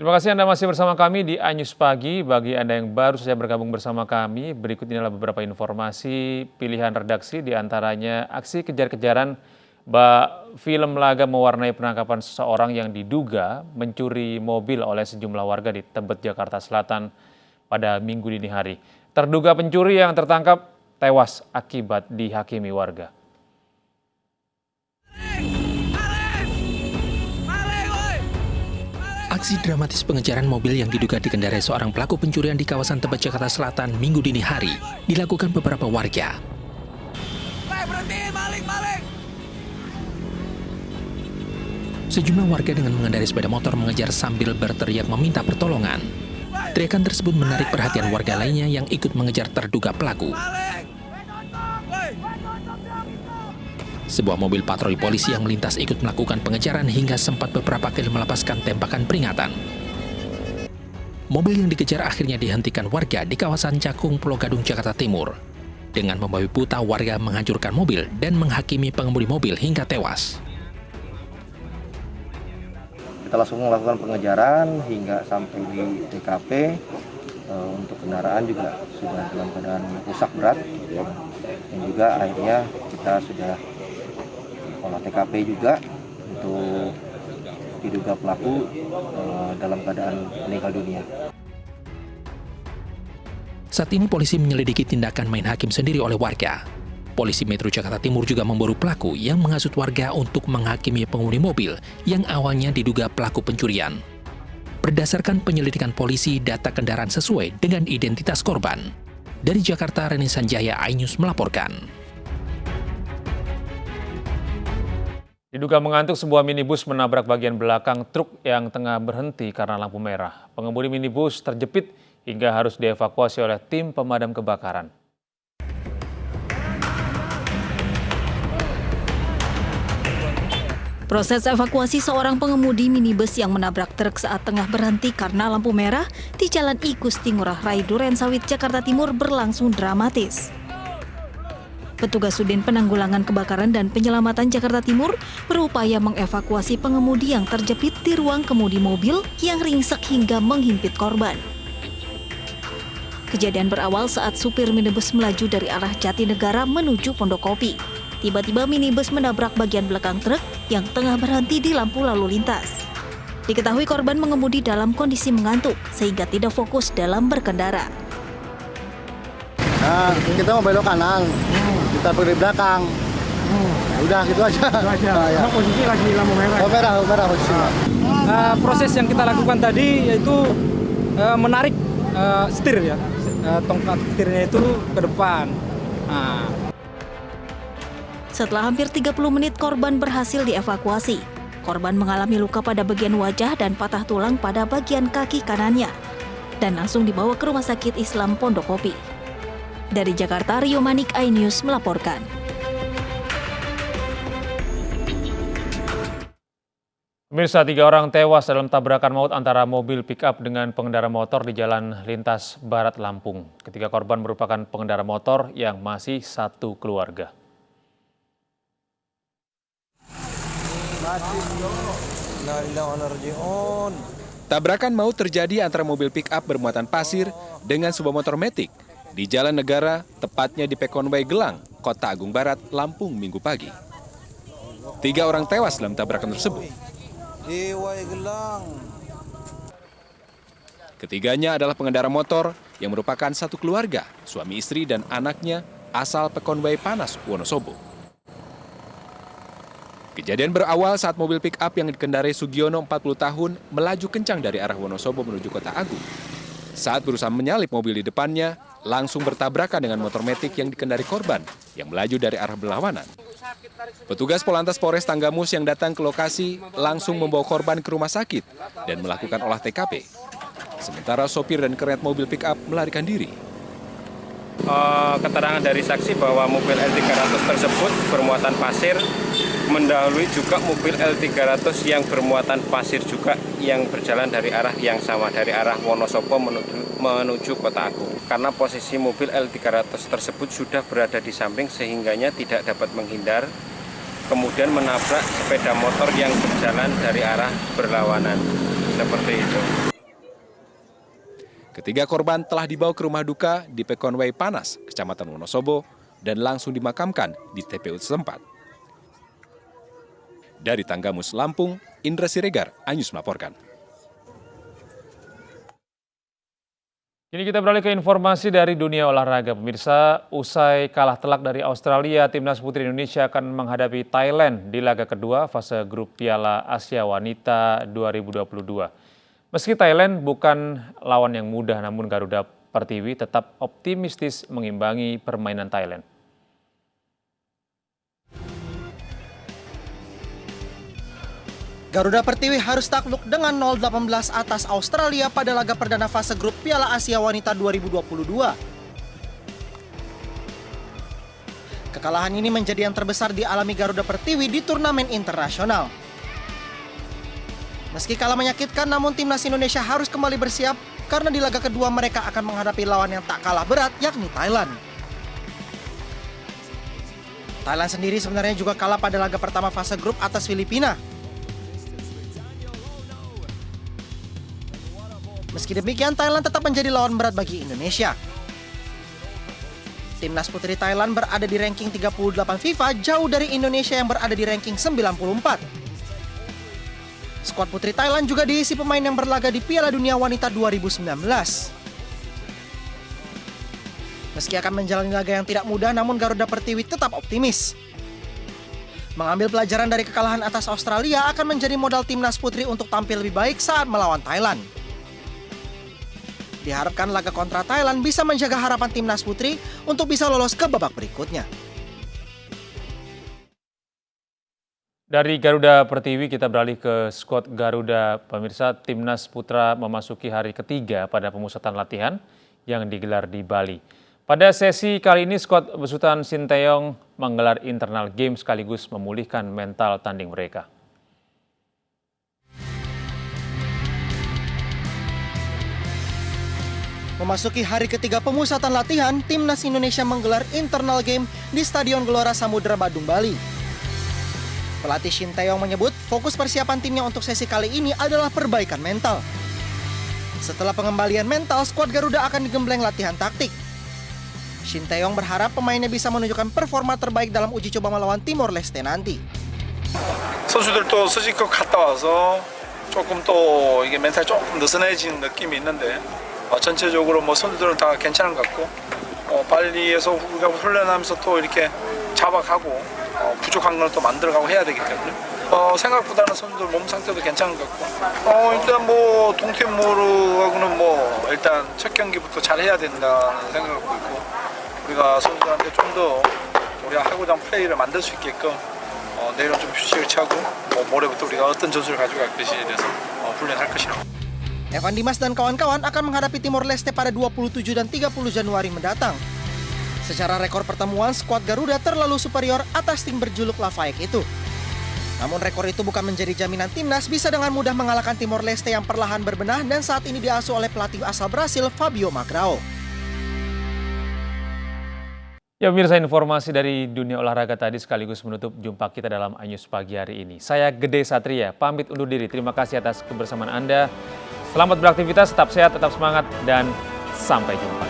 Terima kasih Anda masih bersama kami di iNews Pagi. Bagi Anda yang baru saja bergabung bersama kami, berikut inilah beberapa informasi pilihan redaksi, di antaranya aksi kejar-kejaran film laga mewarnai penangkapan seseorang yang diduga mencuri mobil oleh sejumlah warga di Tebet, Jakarta Selatan pada Minggu dini hari. Terduga pencuri yang tertangkap tewas akibat dihakimi warga. Aksi dramatis pengejaran mobil yang diduga dikendarai seorang pelaku pencurian di kawasan Tebet, Jakarta Selatan Minggu dini hari dilakukan beberapa warga. Sejumlah warga dengan mengendarai sepeda motor mengejar sambil berteriak meminta pertolongan. Teriakan tersebut menarik perhatian warga lainnya yang ikut mengejar terduga pelaku. Sebuah mobil patroli polisi yang melintas ikut melakukan pengejaran hingga sempat beberapa kali melepaskan tembakan peringatan. Mobil yang dikejar akhirnya dihentikan warga di kawasan Cakung, Pulau Gadung, Jakarta Timur. Dengan membabi buta, warga menghancurkan mobil dan menghakimi pengemudi mobil hingga tewas. Kita langsung melakukan pengejaran hingga sampai di TKP. Untuk kendaraan juga sudah dalam keadaan rusak berat, dan juga akhirnya kita sudah olah TKP juga untuk diduga pelaku dalam keadaan meninggal dunia. Saat ini polisi menyelidiki tindakan main hakim sendiri oleh warga. Polisi Metro Jakarta Timur juga memburu pelaku yang menghasut warga untuk menghakimi pengemudi mobil yang awalnya diduga pelaku pencurian. Berdasarkan penyelidikan polisi, data kendaraan sesuai dengan identitas korban. Dari Jakarta, Reni Sanjaya, iNews melaporkan. Diduga mengantuk, sebuah minibus menabrak bagian belakang truk yang tengah berhenti karena lampu merah. Pengemudi minibus terjepit hingga harus dievakuasi oleh tim pemadam kebakaran. Proses evakuasi seorang pengemudi minibus yang menabrak truk saat tengah berhenti karena lampu merah di Jalan I Gusti Ngurah Rai Durensawit, Jakarta Timur berlangsung dramatis. Petugas Sudin Penanggulangan Kebakaran dan Penyelamatan Jakarta Timur berupaya mengevakuasi pengemudi yang terjepit di ruang kemudi mobil yang ringsek hingga menghimpit korban. Kejadian berawal saat supir minibus melaju dari arah Jatinegara menuju Pondokopi. Tiba-tiba minibus menabrak bagian belakang truk yang tengah berhenti di lampu lalu lintas. Diketahui korban mengemudi dalam kondisi mengantuk sehingga tidak fokus dalam berkendara. Nah, kita mau belok kanan, kita pergi belakang. Udah gitu aja. Ya. Posisi lagi lampu merah. Merah posisinya. Proses yang kita lakukan tadi yaitu menarik setir ya, tongkat setirnya itu ke depan. Setelah hampir 30 menit korban berhasil dievakuasi. Korban mengalami luka pada bagian wajah dan patah tulang pada bagian kaki kanannya dan langsung dibawa ke Rumah Sakit Islam Pondokopi. Dari Jakarta, Rio Manik, iNews melaporkan. Pemirsa, 3 orang tewas dalam tabrakan maut antara mobil pick-up dengan pengendara motor di Jalan Lintas Barat Lampung. Ketiga korban merupakan pengendara motor yang masih satu keluarga. Tabrakan maut terjadi antara mobil pick-up bermuatan pasir dengan sebuah motor metik di Jalan Negara, tepatnya di Pekonway Gelang, Kota Agung Barat, Lampung, Minggu pagi. 3 orang tewas dalam tabrakan tersebut. Ketiganya adalah pengendara motor yang merupakan satu keluarga, suami istri dan anaknya asal Pekonway Panas, Wonosobo. Kejadian berawal saat mobil pick-up yang dikendarai Sugiono 40 tahun melaju kencang dari arah Wonosobo menuju Kota Agung. Saat berusaha menyalip mobil di depannya, langsung bertabrakan dengan motor metik yang dikendari korban yang melaju dari arah berlawanan. Petugas Polantas Polres Tanggamus yang datang ke lokasi langsung membawa korban ke rumah sakit dan melakukan olah TKP. Sementara sopir dan kernet mobil pick-up melarikan diri. Keterangan dari saksi bahwa mobil L300 tersebut bermuatan pasir mendahului juga mobil L300 yang bermuatan pasir juga yang berjalan dari arah yang sama, dari arah Wonosobo menuju Kota Agung. Karena posisi mobil L300 tersebut sudah berada di samping sehingganya tidak dapat menghindar, kemudian menabrak sepeda motor yang berjalan dari arah berlawanan. Seperti itu. Ketiga korban telah dibawa ke rumah duka di Pekonwei Panas, Kecamatan Wonosobo, dan langsung dimakamkan di TPU setempat. Dari Tanggamus, Lampung, Indra Siregar, Anyus melaporkan. Kini kita beralih ke informasi dari dunia olahraga. Pemirsa, usai kalah telak dari Australia, Timnas Putri Indonesia akan menghadapi Thailand di laga kedua fase grup Piala Asia Wanita 2022. Meski Thailand bukan lawan yang mudah, namun Garuda Pertiwi tetap optimistis mengimbangi permainan Thailand. Garuda Pertiwi harus takluk dengan 0-18 atas Australia pada laga perdana fase grup Piala Asia Wanita 2022. Kekalahan ini menjadi yang terbesar dialami Garuda Pertiwi di turnamen internasional. Meski kalah menyakitkan, namun timnas Indonesia harus kembali bersiap karena di laga kedua mereka akan menghadapi lawan yang tak kalah berat, yakni Thailand. Thailand sendiri sebenarnya juga kalah pada laga pertama fase grup atas Filipina. Meski demikian, Thailand tetap menjadi lawan berat bagi Indonesia. Timnas putri Thailand berada di ranking 38 FIFA, jauh dari Indonesia yang berada di ranking 94. Skuad putri Thailand juga diisi pemain yang berlaga di Piala Dunia Wanita 2019. Meski akan menjalani laga yang tidak mudah, namun Garuda Pertiwi tetap optimis. Mengambil pelajaran dari kekalahan atas Australia akan menjadi modal timnas putri untuk tampil lebih baik saat melawan Thailand. Diharapkan laga kontra Thailand bisa menjaga harapan timnas putri untuk bisa lolos ke babak berikutnya. Dari Garuda Pertiwi kita beralih ke skuad Garuda. Pemirsa, timnas putra memasuki hari ketiga pada pemusatan latihan yang digelar di Bali. Pada sesi kali ini skuad besutan Sinteyong menggelar internal game sekaligus memulihkan mental tanding mereka. Memasuki hari ketiga pemusatan latihan, timnas Indonesia menggelar internal game di Stadion Gelora Samudra Badung, Bali. Pelatih Sinteyong menyebut fokus persiapan timnya untuk sesi kali ini adalah perbaikan mental. Setelah pengembalian mental, skuad Garuda akan digembleng latihan taktik. Sinteyong berharap pemainnya bisa menunjukkan performa terbaik dalam uji coba melawan Timor Leste nanti. 선수들도 수직급 갔다 와서 조금 또 이게 멘탈 조금 느슨해진 느낌이 있는데 전체적으로 뭐 선수들은 다 괜찮은 것 같고 발리에서 우리가 훈련하면서 또 이렇게 잡아가고 부족한 걸 또 만들어가고 해야 되기 때문에 생각보다는 선수들 몸 상태도 괜찮은 것 같고 일단 뭐 동티모르하고는 뭐 일단 첫 경기부터 잘 해야 된다는 생각을 갖고 있고 우리가 선수들한테 좀 더 우리가 하고자 하는 플레이를 만들 수 있게끔 내일은 좀 휴식을 취하고 모레부터 우리가 어떤 전술을 가지고 갈 것이에 대해서 훈련할 것이라고. Evan Dimas dan kawan-kawan akan menghadapi Timor Leste pada 27 dan 30 Januari mendatang. Secara rekor pertemuan, skuad Garuda terlalu superior atas tim berjuluk Lafayette itu. Namun rekor itu bukan menjadi jaminan timnas bisa dengan mudah mengalahkan Timor Leste yang perlahan berbenah dan saat ini diasuh oleh pelatih asal Brasil Fabio Magrao. Ya pemirsa, informasi dari dunia olahraga tadi sekaligus menutup jumpa kita dalam Anyus Pagi hari ini. Saya Gede Satria, pamit undur diri. Terima kasih atas kebersamaan Anda. Selamat beraktivitas, tetap sehat, tetap semangat, dan sampai jumpa.